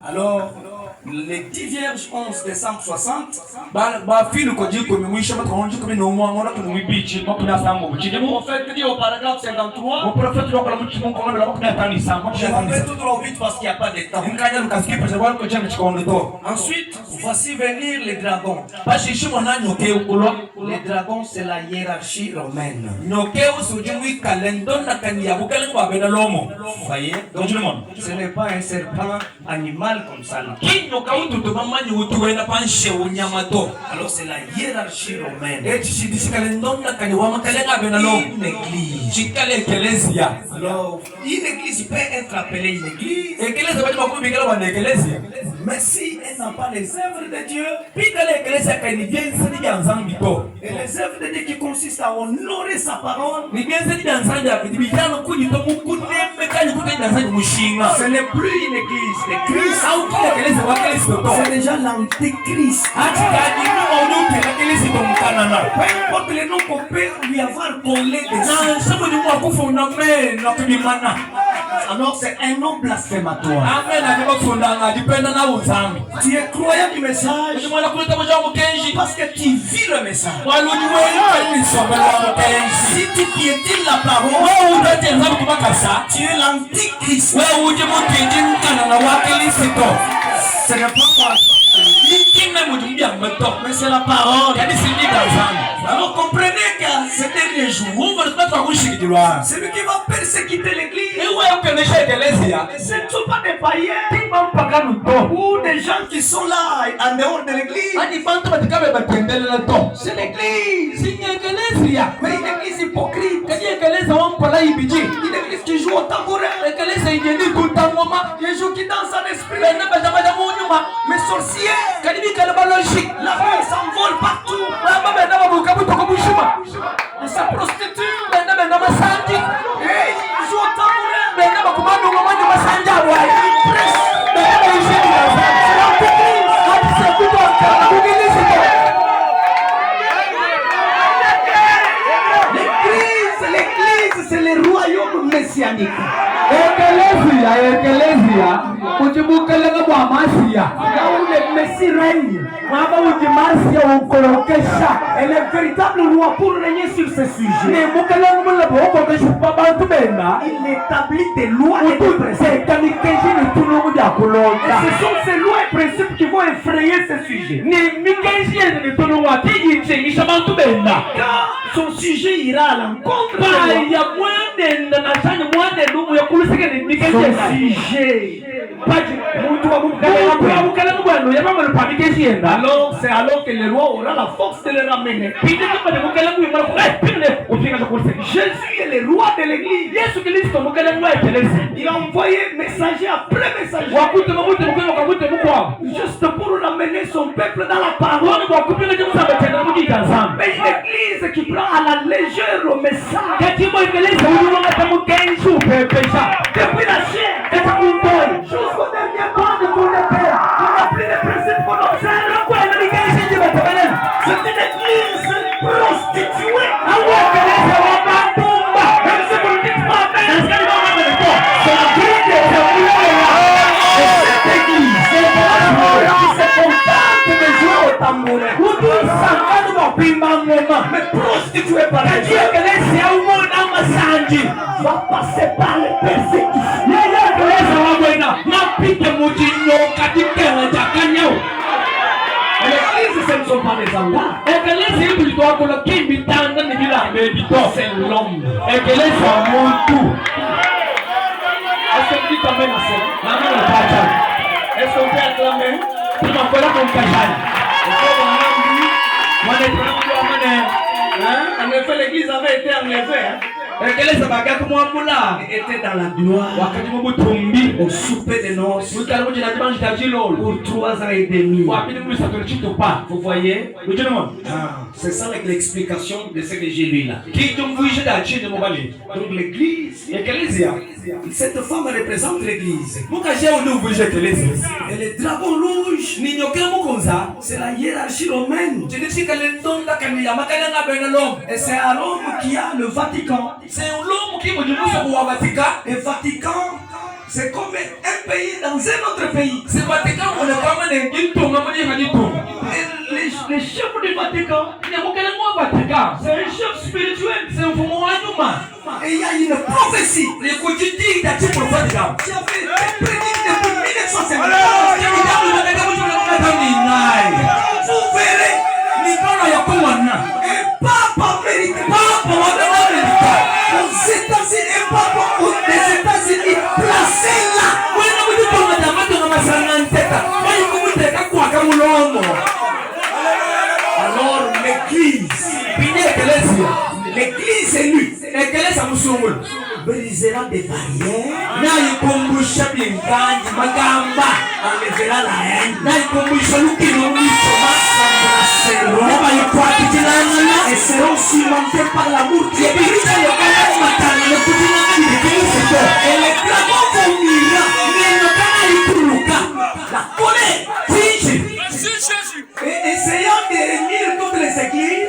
Alors, les 10 vierges 11 décembre 60, le prophète dit au paragraphe 53, je vais tout droit vite parce qu'il n'y a pas de temps. Ensuite, voici venir les dragons. Les dragons, c'est la hiérarchie romaine. Voyez? Donc, ce n'est pas un serpent animal comme ça. Alors c'est la hiérarchie romaine. Une église. Alors, une église peut être appelée une église. Mais si elle n'a pas les œuvres de Dieu, et les œuvres de Dieu qui consistent à honorer sa parole, ce n'est plus une église. L'église, c'est déjà l'antéchrist. Peu importe le nom qu'on peut lui avoir collé dessus. Alors c'est un nom blasphématoire. Tu es croyant du message parce que tu vis le message. Si tu piétines la parole, tu es l'antichrist. Ce n'est pas quoi. Mais c'est la parole. Alors comprenez qu'à ces derniers jours, celui qui va persécuter l'église, ce ne sont pas des païens ou des gens qui sont là en dehors de l'église. C'est l'église. Mais une église hypocrite. Une église qui joue au tambourin. Qui joue, qui danse en esprit. Mais sorciers. La femme s'envole partout. On se prostitue. Et il joue au tambourin. L'église, c'est le royaume messianique. Là où le Messie règne, elle est véritable roi pour régner sur ce sujet. Il établit des lois et des préceptes. Et ce sont ces lois et principes qui vont effrayer ce sujet. Car son sujet ira à l'encontre de alors c'est alors que le roi aura la force de le ramener. Jésus est le roi de l'église. Il a envoyé messager après messager juste pour ramener son peuple dans la parole. Mais une église qui prend à la légère le message depuis la chair jusqu'au dernier pas de ton épée. Il n'a plus les principes qu'on observe. C'est une église prostituée. Même si vous ne dites pas amen, c'est la grille de cette église qui se contente de jouer au tambourin. Mais prostituée par les dieux va passer par les persécutions. L'église, ce ne sont pas les endroits. C'est l'homme. Est-ce que tu t'amènes à ça? Est-ce qu'on peut acclamer? En effet, l'église avait été enlevée. Elle était dans la gloire au souper de noces pour 3 ans et demi. Vous voyez? C'est ça l'explication de ce que j'ai lu là. Donc l'église, cette femme représente l'église. Et les dragons rouges, c'est la hiérarchie romaine. Et c'est à Rome qu'il y a le Vatican. Et Vatican C'est comme un pays dans un autre pays. C'est Vatican, on est pas mal de les chefs du Vatican, c'est un chef spirituel, c'est un fumeur. Et il y a une prophétie. Les quotidiens d'Atim pour Vatican. Qui avait été prédite depuis 1950. Vous verrez. Un pape américain. Aux États-Unis, un pape des États-Unis placé là. Alors l'église est lui. Brisera des barrières. Enlèvera la haine. Et seront cimentés par l'amour qui est brisé. Et les dragons vomira. La colère. Et essayant de réunir toutes les églises.